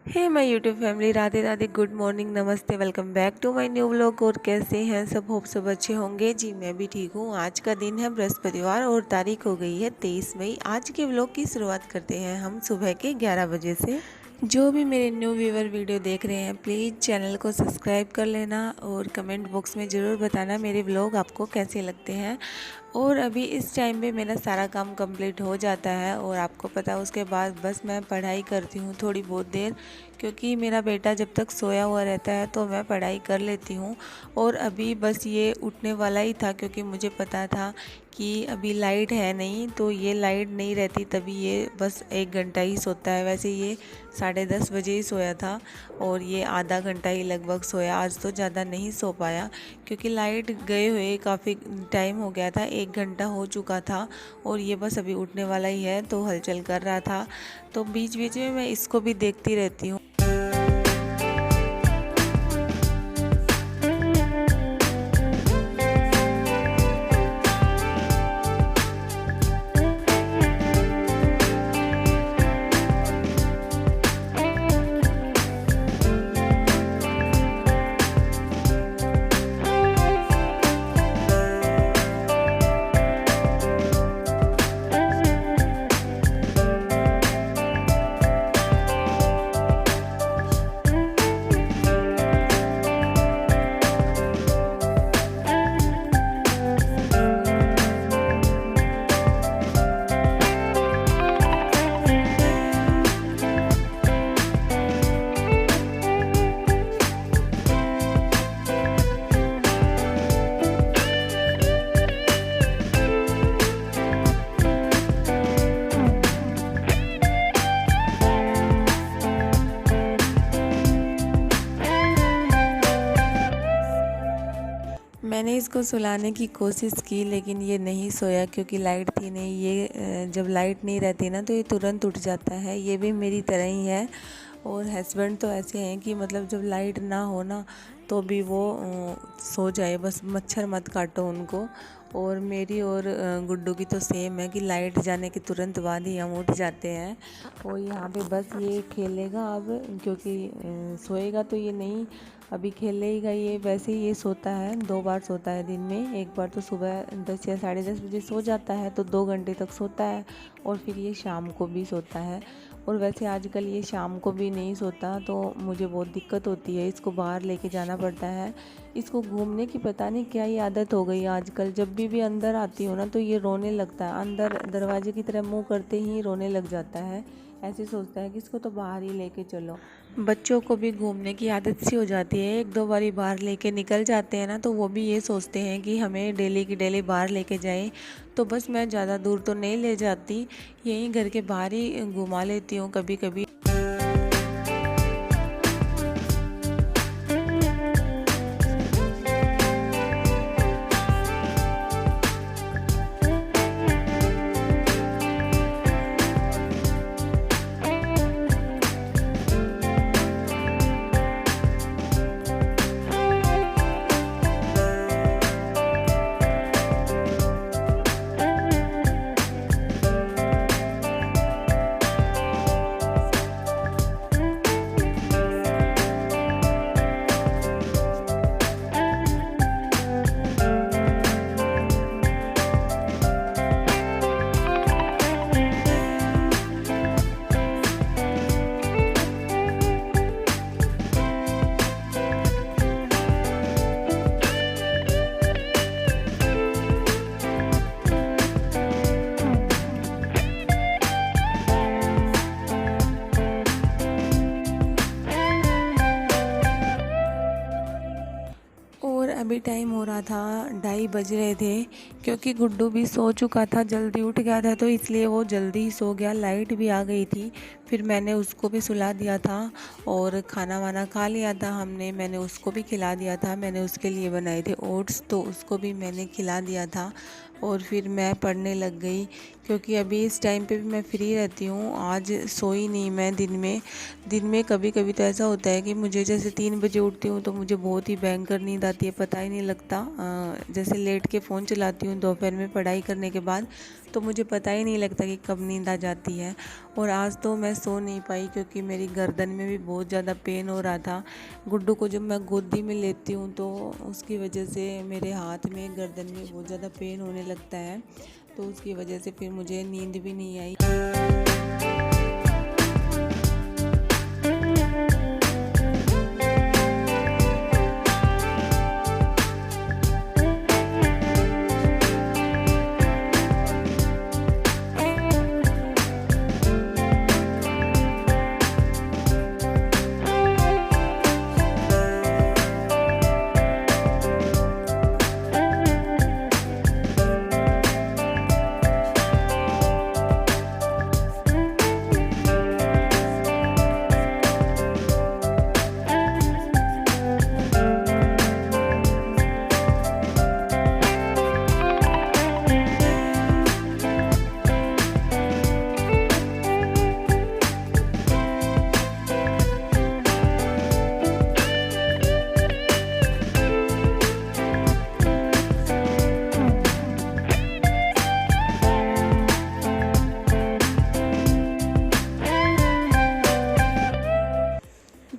Hey my YouTube family, Radhe Radhe, good morning, नमस्ते, welcome back to my new vlog. और कैसे हैं सब? होप सब अच्छे होंगे जी। मैं भी ठीक हूँ। आज का दिन है बृहस्पतिवार और तारीख हो गई है 23 मई। आज के व्लॉग की शुरुआत करते हैं हम सुबह के 11 बजे से। जो भी मेरे न्यू व्यूवर वीडियो देख रहे हैं, प्लीज़ चैनल को सब्सक्राइब कर लेना और कमेंट बॉक्स में ज़रूर बताना मेरे व्लॉग आपको कैसे लगते हैं। और अभी इस टाइम पे मेरा सारा काम कंप्लीट हो जाता है और आपको पता है उसके बाद बस मैं पढ़ाई करती हूँ थोड़ी बहुत देर, क्योंकि मेरा बेटा जब तक सोया हुआ रहता है तो मैं पढ़ाई कर लेती हूँ। और अभी बस ये उठने वाला ही था, क्योंकि मुझे पता था कि अभी लाइट है नहीं, तो ये लाइट नहीं रहती तभी ये बस 1 घंटा ही सोता है। वैसे ये 10:30 बजे ही सोया था और ये आधा घंटा ही लगभग सोया। आज तो ज़्यादा नहीं सो पाया क्योंकि लाइट गए हुए काफ़ी टाइम हो गया था, 1 घंटा हो चुका था और ये बस अभी उठने वाला ही है, तो हलचल कर रहा था। तो बीच बीच में मैं इसको भी देखती रहती हूँ। मैंने इसको सुलाने की कोशिश की लेकिन ये नहीं सोया, क्योंकि लाइट थी नहीं। ये जब लाइट नहीं रहती ना तो ये तुरंत उठ जाता है। ये भी मेरी तरह ही है। और हस्बैंड तो ऐसे हैं कि मतलब जब लाइट ना हो ना तो भी वो सो जाए, बस मच्छर मत काटो उनको। और मेरी और गुड्डू की तो सेम है कि लाइट जाने के तुरंत बाद ही हम उठ जाते हैं। और यहाँ पे बस ये खेलेगा अब, क्योंकि सोएगा तो ये नहीं अभी खेलेगा। ये वैसे ही ये सोता है, 2 बार सोता है दिन में। एक बार तो सुबह 10 या 10:30 बजे सो जाता है तो 2 घंटे तक सोता है, और फिर ये शाम को भी सोता है। और वैसे आजकल ये शाम को भी नहीं सोता तो मुझे बहुत दिक्कत होती है। इसको बाहर लेके जाना पड़ता है। इसको घूमने की पता नहीं क्या ही आदत हो गई है आजकल। जब भी अंदर आती हो ना तो ये रोने लगता है। अंदर दरवाजे की तरफ मुंह करते ही रोने लग जाता है। ऐसे सोचता है कि इसको तो बाहर ही लेके चलो। बच्चों को भी घूमने की आदत सी हो जाती है। 1-2 बारी बाहर लेके निकल जाते हैं ना तो वो भी ये सोचते हैं कि हमें डेली की डेली बाहर लेके जाएं। तो बस मैं ज़्यादा दूर तो नहीं ले जाती, यहीं घर के बाहर ही घुमा लेती हूँ कभी कभी। और अभी टाइम हो रहा था 2:30 बज रहे थे, क्योंकि गुड्डू भी सो चुका था, जल्दी उठ गया था तो इसलिए वो जल्दी ही सो गया। लाइट भी आ गई थी, फिर मैंने उसको भी सुला दिया था और खाना वाना खा लिया था हमने। मैंने उसको भी खिला दिया था। मैंने उसके लिए बनाए थे ओट्स, तो उसको भी मैंने खिला दिया था। और फिर मैं पढ़ने लग गई, क्योंकि अभी इस टाइम पे भी मैं फ्री रहती हूँ। आज सोई नहीं मैं दिन में कभी कभी तो ऐसा होता है कि मुझे जैसे 3 बजे उठती हूँ तो मुझे बहुत ही भयंकर नींद आती है, पता ही नहीं लगता। जैसे लेट के फ़ोन चलाती हूँ दोपहर में पढ़ाई करने के बाद तो मुझे पता ही नहीं लगता कि कब नींद आ जाती है। और आज तो मैं सो नहीं पाई क्योंकि मेरी गर्दन में भी बहुत ज़्यादा पेन हो रहा था। गुड्डू को जब मैं गोदी में लेती हूँ तो उसकी वजह से मेरे हाथ में गर्दन में बहुत ज़्यादा पेन होने लगता है, तो उसकी वजह से फिर मुझे नींद भी नहीं आई।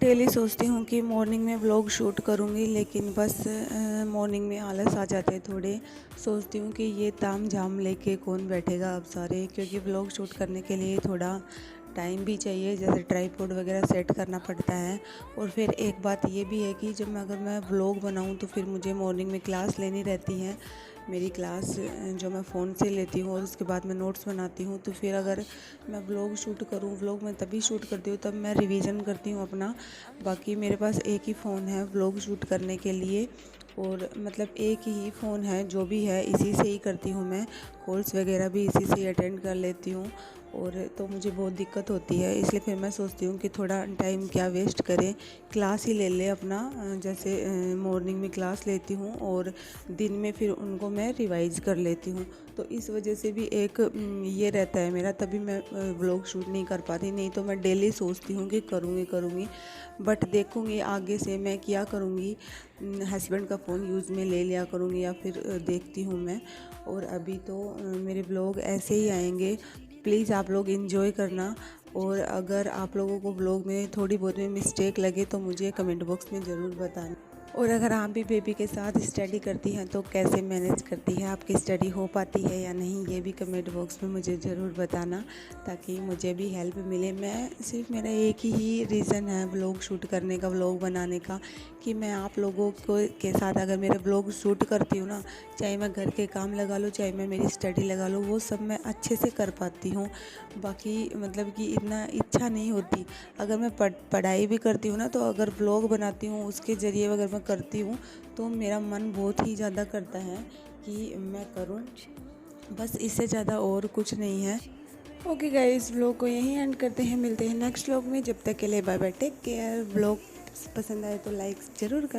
डेली सोचती हूँ कि मॉर्निंग में व्लॉग शूट करूँगी, लेकिन बस मॉर्निंग में आलस आ जाते हैं थोड़े। सोचती हूँ कि ये ताम झाम लेके कौन बैठेगा अब सारे, क्योंकि व्लॉग शूट करने के लिए थोड़ा टाइम भी चाहिए, जैसे ट्राइपॉड वगैरह सेट करना पड़ता है। और फिर एक बात ये भी है कि जब मैं व्लॉग बनाऊँ तो फिर मुझे मॉर्निंग में क्लास लेनी रहती है। मेरी क्लास जो मैं फ़ोन से लेती हूँ और उसके बाद मैं नोट्स बनाती हूँ, तो फिर अगर मैं व्लॉग शूट करूँ, व्लॉग मैं तभी शूट करती हूँ तब मैं रिवीजन करती हूँ अपना। बाकी मेरे पास एक ही फ़ोन है व्लॉग शूट करने के लिए, और मतलब एक ही फ़ोन है, जो भी है इसी से ही करती हूँ मैं। कॉल्स वगैरह भी इसी से अटेंड कर लेती हूँ, और तो मुझे बहुत दिक्कत होती है। इसलिए फिर मैं सोचती हूँ कि थोड़ा टाइम क्या वेस्ट करें, क्लास ही ले ले अपना। जैसे मॉर्निंग में क्लास लेती हूँ और दिन में फिर उनको मैं रिवाइज़ कर लेती हूँ। तो इस वजह से भी एक ये रहता है मेरा, तभी मैं व्लॉग शूट नहीं कर पाती। नहीं तो मैं डेली सोचती हूँ कि करूँगी, बट देखूँगी आगे से मैं क्या करूँगी। हस्बैंड का फ़ोन यूज़ में ले लिया करूँगी या फिर देखती हूँ मैं। और अभी तो मेरे व्लॉग ऐसे ही आएंगे। प्लीज़ आप लोग एंजॉय करना, और अगर आप लोगों को व्लॉग में थोड़ी बहुत में मिस्टेक लगे तो मुझे कमेंट बॉक्स में ज़रूर बताना। और अगर आप भी बेबी के साथ स्टडी करती हैं तो कैसे मैनेज करती है, आपकी स्टडी हो पाती है या नहीं, ये भी कमेंट बॉक्स में मुझे ज़रूर बताना, ताकि मुझे भी हेल्प मिले। मैं सिर्फ मेरा एक ही रीज़न है व्लॉग शूट करने का, व्लॉग बनाने का, कि मैं आप लोगों को के साथ अगर मेरे व्लॉग शूट करती हूँ ना, चाहे मैं घर के काम लगा लूँ, चाहे मैं मेरी स्टडी लगा लूँ, वो सब मैं अच्छे से कर पाती हूँ। बाकी मतलब कि इतना इच्छा नहीं होती। अगर मैं पढ़ाई भी करती हूँ ना, तो अगर व्लॉग बनाती हूँ उसके ज़रिए अगर मैं करती हूँ तो मेरा मन बहुत ही ज़्यादा करता है कि मैं करूँ। बस इससे ज़्यादा और कुछ नहीं है। ओके गाइस, व्लॉग को यहीं एंड करते हैं, मिलते हैं नेक्स्ट व्लॉग में। जब तक के लिए bye bye, take care. Vlog पसंद आए तो लाइक ज़रूर कर